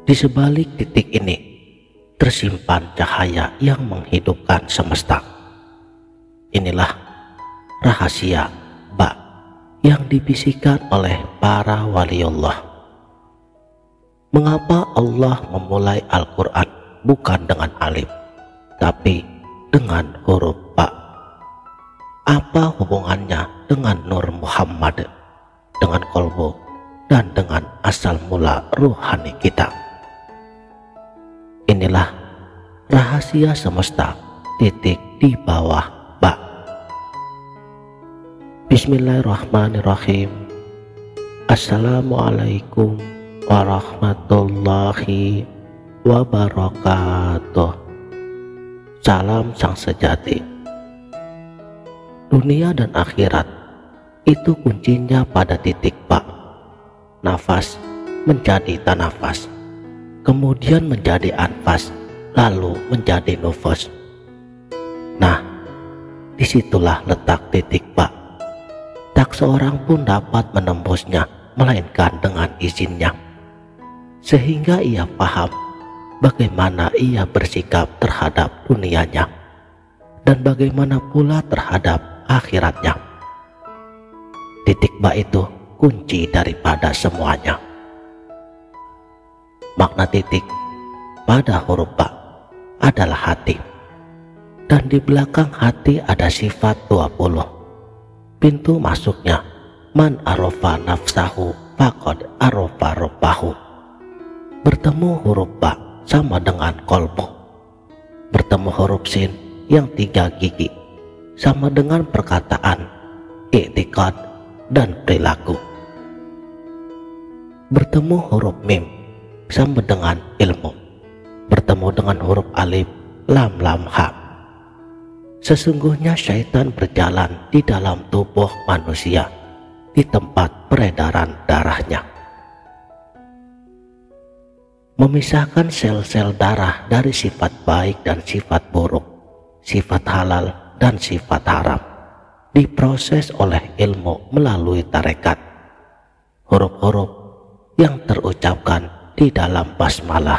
Di sebalik titik ini tersimpan cahaya yang menghidupkan semesta. Inilah rahasia ba yang dibisikkan oleh para waliullah. Mengapa Allah memulai Al-Quran bukan dengan alif, tapi dengan huruf ba? Apa hubungannya dengan Nur Muhammad, dengan kolbu, dan dengan asal mula ruhani kita? Inilah rahasia semesta titik di bawah ba. Bismillahirrahmanirrahim. Assalamualaikum warahmatullahi wabarakatuh. Salam sang sejati. Dunia dan akhirat itu kuncinya pada titik ba. Nafas menjadi tanafas, kemudian menjadi anfas, lalu menjadi nufus. Nah, disitulah letak titik ba. Tak seorang pun dapat menembusnya melainkan dengan izinnya, sehingga ia paham bagaimana ia bersikap terhadap dunianya dan bagaimana pula terhadap akhiratnya. Titik ba itu kunci daripada semuanya. Makna titik pada huruf ba adalah hati, dan di belakang hati ada sifat 20. Pintu masuknya man arofa nafsahu faqad arofa rabbahu. Bertemu huruf ba sama dengan kolbu. Bertemu huruf sin yang 3 gigi sama dengan perkataan, i'tiqad, dan perilaku. Bertemu huruf mim sama dengan ilmu. Bertemu dengan huruf alif, lam, ha. Sesungguhnya syaitan berjalan di dalam tubuh manusia, di tempat peredaran darahnya. Memisahkan sel-sel darah dari sifat baik dan sifat buruk, sifat halal dan sifat haram, diproses oleh ilmu melalui tarekat. Huruf-huruf yang terucapkan di dalam basmalah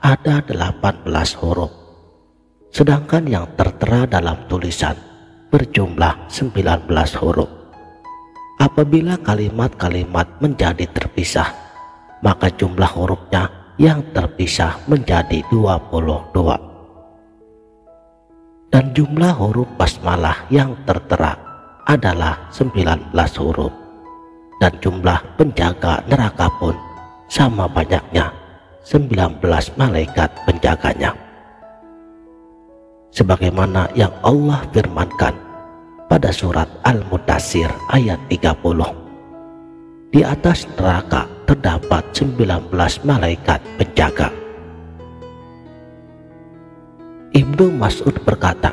ada 18 huruf, sedangkan yang tertera dalam tulisan berjumlah 19 huruf. Apabila kalimat-kalimat menjadi terpisah, maka jumlah hurufnya yang terpisah menjadi 22. Dan jumlah huruf basmalah yang tertera adalah 19 huruf. Dan jumlah penjaga neraka pun sama banyaknya, 19 malaikat penjaganya. Sebagaimana yang Allah firmankan pada surat Al-Mudaththir ayat 30. Di atas neraka terdapat 19 malaikat penjaga. Ibnu Mas'ud berkata,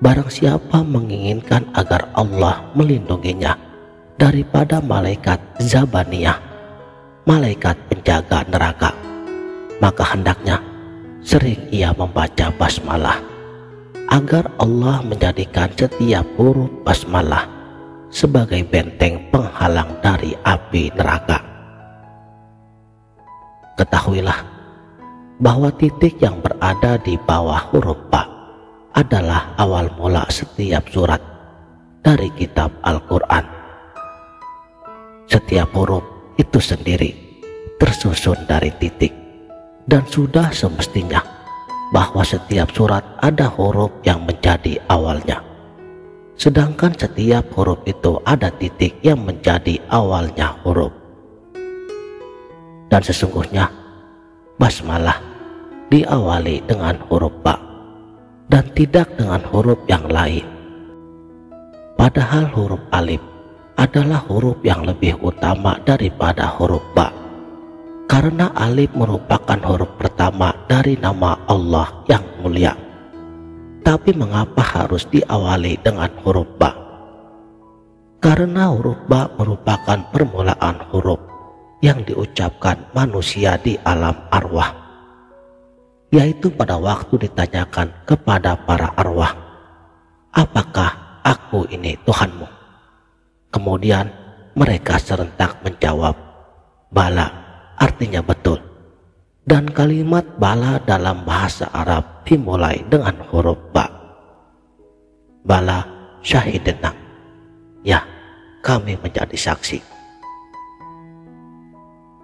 barang siapa menginginkan agar Allah melindunginya daripada malaikat Zabaniyah, malaikat penjaga neraka, maka hendaknya sering ia membaca basmalah, agar Allah menjadikan setiap huruf basmalah sebagai benteng penghalang dari api neraka. Ketahuilah bahwa titik yang berada di bawah huruf ba adalah awal mula setiap surat dari kitab Al-Quran. Setiap huruf itu sendiri tersusun dari titik, dan sudah semestinya bahwa setiap surat ada huruf yang menjadi awalnya, sedangkan setiap huruf itu ada titik yang menjadi awalnya huruf. Dan sesungguhnya basmalah diawali dengan huruf ba dan tidak dengan huruf yang lain. Padahal huruf alif adalah huruf yang lebih utama daripada huruf ba, karena alif merupakan huruf pertama dari nama Allah yang mulia. Tapi mengapa harus diawali dengan huruf ba? Karena huruf ba merupakan permulaan huruf yang diucapkan manusia di alam arwah, yaitu pada waktu ditanyakan kepada para arwah, apakah aku ini Tuhanmu? Kemudian mereka serentak menjawab, bala, artinya betul. Dan kalimat bala dalam bahasa Arab dimulai dengan huruf ba. Bala syahidna, ya kami menjadi saksi.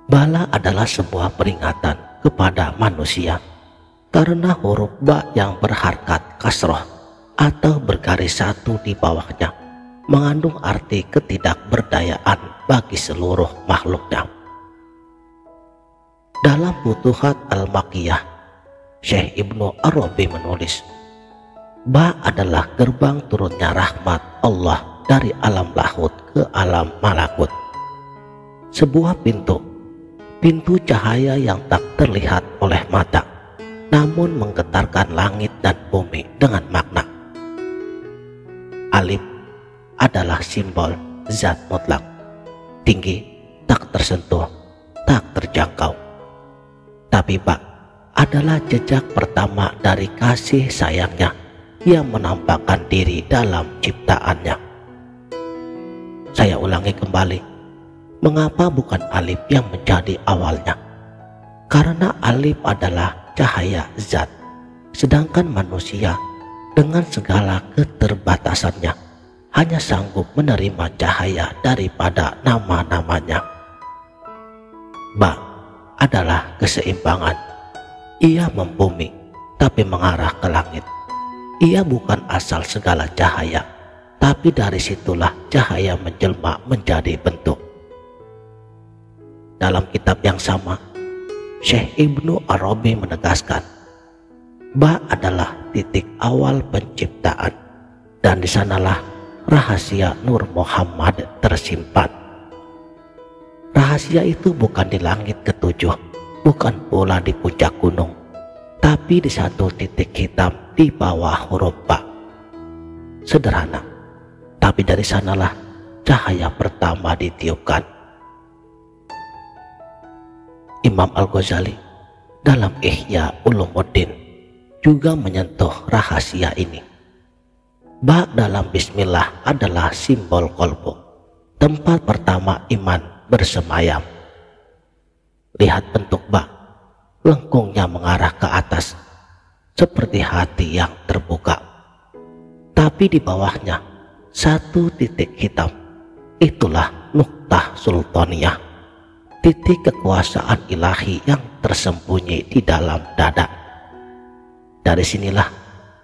Bala adalah sebuah peringatan kepada manusia karena huruf ba yang berharkat kasroh atau bergaris satu di bawahnya mengandung arti ketidakberdayaan bagi seluruh makhluknya. Dalam Futuhat Al-Makkiyah, Syekh Ibnu Arabi menulis, ba adalah gerbang turunnya rahmat Allah dari alam lahut ke alam malakut. Sebuah pintu cahaya yang tak terlihat oleh mata, namun menggetarkan langit dan bumi dengan makna. Alif adalah simbol zat mutlak, tinggi, tak tersentuh, tak terjangkau. Tapi ba adalah jejak pertama dari kasih sayangnya yang menampakkan diri dalam ciptaannya. Saya ulangi kembali, mengapa bukan alif yang menjadi awalnya? Karena alif adalah cahaya zat, sedangkan manusia dengan segala keterbatasannya hanya sanggup menerima cahaya daripada nama-namanya. Ba adalah keseimbangan. Ia membumi tapi mengarah ke langit. Ia bukan asal segala cahaya, tapi dari situlah cahaya menjelma menjadi bentuk. Dalam kitab yang sama, Syekh Ibnu Arabi menegaskan, ba adalah titik awal penciptaan, dan di sanalah rahasia Nur Muhammad tersimpan. Rahasia itu bukan di langit ketujuh, bukan pula di puncak gunung, tapi di satu titik hitam di bawah huruf ba. Sederhana, tapi dari sanalah cahaya pertama ditiupkan. Imam Al-Ghazali dalam Ihya Ulumuddin juga menyentuh rahasia ini. Ba dalam bismillah adalah simbol kolbu, tempat pertama iman bersemayam. Lihat bentuk ba, lengkungnya mengarah ke atas seperti hati yang terbuka, tapi di bawahnya satu titik hitam. Itulah nuktah sultaniyah, titik kekuasaan ilahi yang tersembunyi di dalam dada. Dari sinilah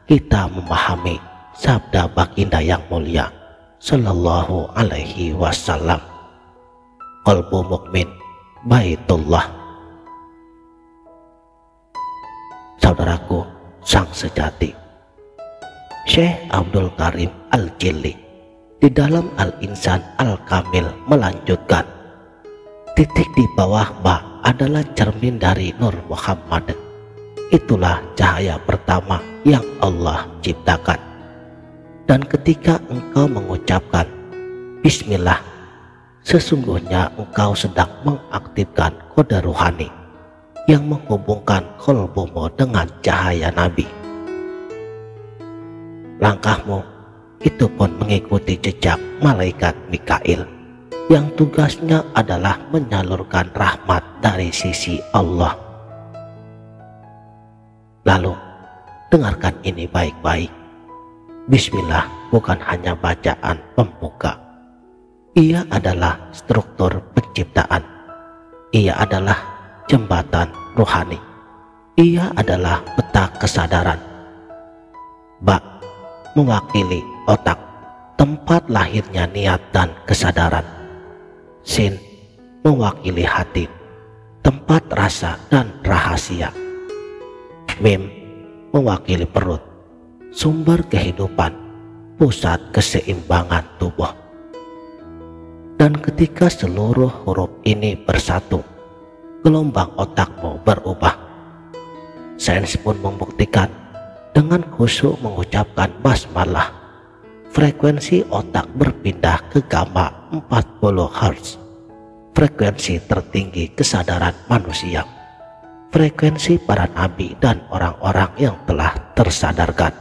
kita memahami sabda baginda yang mulia sallallahu alaihi wasallam, qalbu mukmin baitullah. Saudaraku sang sejati, Syekh Abdul Karim Al-Jilli di dalam Al-Insan Al-Kamil melanjutkan, titik di bawah ba adalah cermin dari Nur Muhammad. Itulah cahaya pertama yang Allah ciptakan. Dan ketika engkau mengucapkan bismillah, sesungguhnya engkau sedang mengaktifkan kode ruhani yang menghubungkan kolbumu dengan cahaya Nabi. Langkahmu itu pun mengikuti jejak malaikat Mikail yang tugasnya adalah menyalurkan rahmat dari sisi Allah. Lalu dengarkan ini baik-baik. Bismillah bukan hanya bacaan pembuka. Ia adalah struktur penciptaan. Ia adalah jembatan ruhani. Ia adalah peta kesadaran. Ba mewakili otak, tempat lahirnya niat dan kesadaran. Sin mewakili hati, tempat rasa dan rahasia. Mim mewakili perut, sumber kehidupan, pusat keseimbangan tubuh. Dan ketika seluruh huruf ini bersatu, gelombang otakmu berubah. Sains pun membuktikan dengan khusyuk mengucapkan basmalah, frekuensi otak berpindah ke gamma 40 Hz, frekuensi tertinggi kesadaran manusia, frekuensi para nabi dan orang-orang yang telah tersadarkan.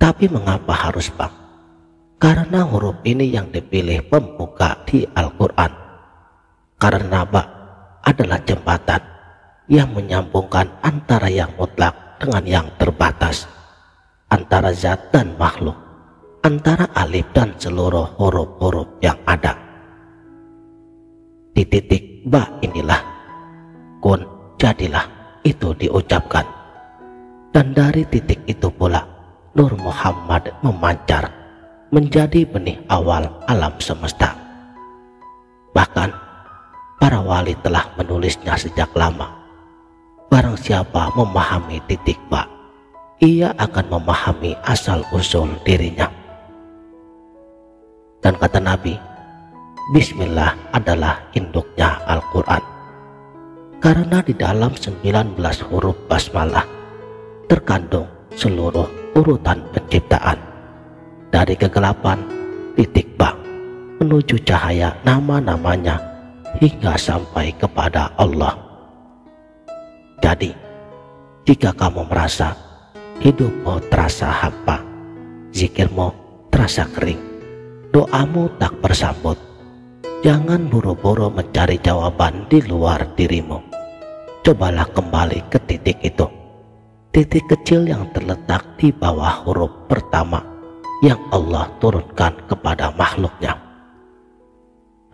Tapi mengapa harus ba? Karena huruf ini yang dipilih pembuka di Al-Quran. Karena ba adalah jembatan yang menyambungkan antara yang mutlak dengan yang terbatas, antara zat dan makhluk, antara alif dan seluruh huruf-huruf yang ada. Di titik ba inilah kun jadilah itu diucapkan, dan dari titik itu pula Nur Muhammad memancar menjadi benih awal alam semesta. Bahkan para wali telah menulisnya sejak lama. Barang siapa memahami titik ba, ia akan memahami asal-usul dirinya. Dan kata Nabi, Bismillah adalah induknya Al-Quran. Karena di dalam 19 huruf basmalah terkandung seluruh urutan penciptaan. Dari kegelapan titik ba menuju cahaya nama-namanya hingga sampai kepada Allah. Jadi, jika kamu merasa hidupmu terasa hampa, zikirmu terasa kering, doamu tak bersambut, jangan buru-buru mencari jawaban di luar dirimu. Cobalah kembali ke titik itu, titik kecil yang terletak di bawah huruf pertama yang Allah turunkan kepada makhluknya.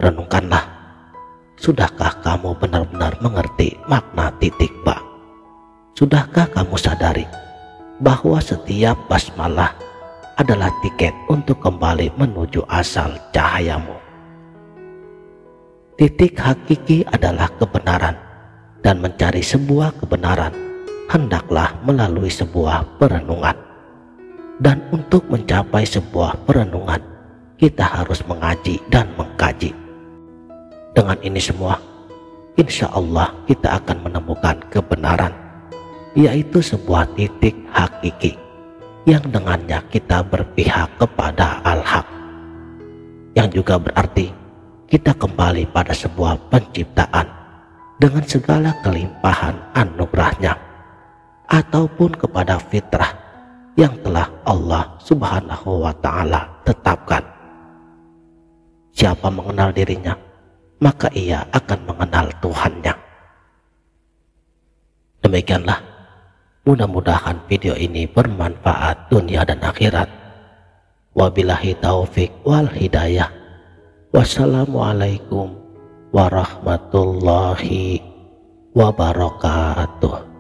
Renungkanlah, sudahkah kamu benar-benar mengerti makna titik ba? Sudahkah kamu sadari bahwa setiap basmalah adalah tiket untuk kembali menuju asal cahayamu? Titik hakiki adalah kebenaran, dan mencari sebuah kebenaran hendaklah melalui sebuah perenungan. Dan untuk mencapai sebuah perenungan, kita harus mengaji dan mengkaji. Dengan ini semua, insya Allah kita akan menemukan kebenaran, yaitu sebuah titik hakiki yang dengannya kita berpihak kepada Al-Haq, yang juga berarti kita kembali pada sebuah penciptaan dengan segala kelimpahan anugerahnya, ataupun kepada fitrah yang telah Allah Subhanahu wa Ta'ala tetapkan. Siapa mengenal dirinya, maka ia akan mengenal Tuhannya. Demikianlah, mudah-mudahan video ini bermanfaat dunia dan akhirat. Wabillahi taufik wal hidayah. Wassalamualaikum warahmatullahi wabarakatuh.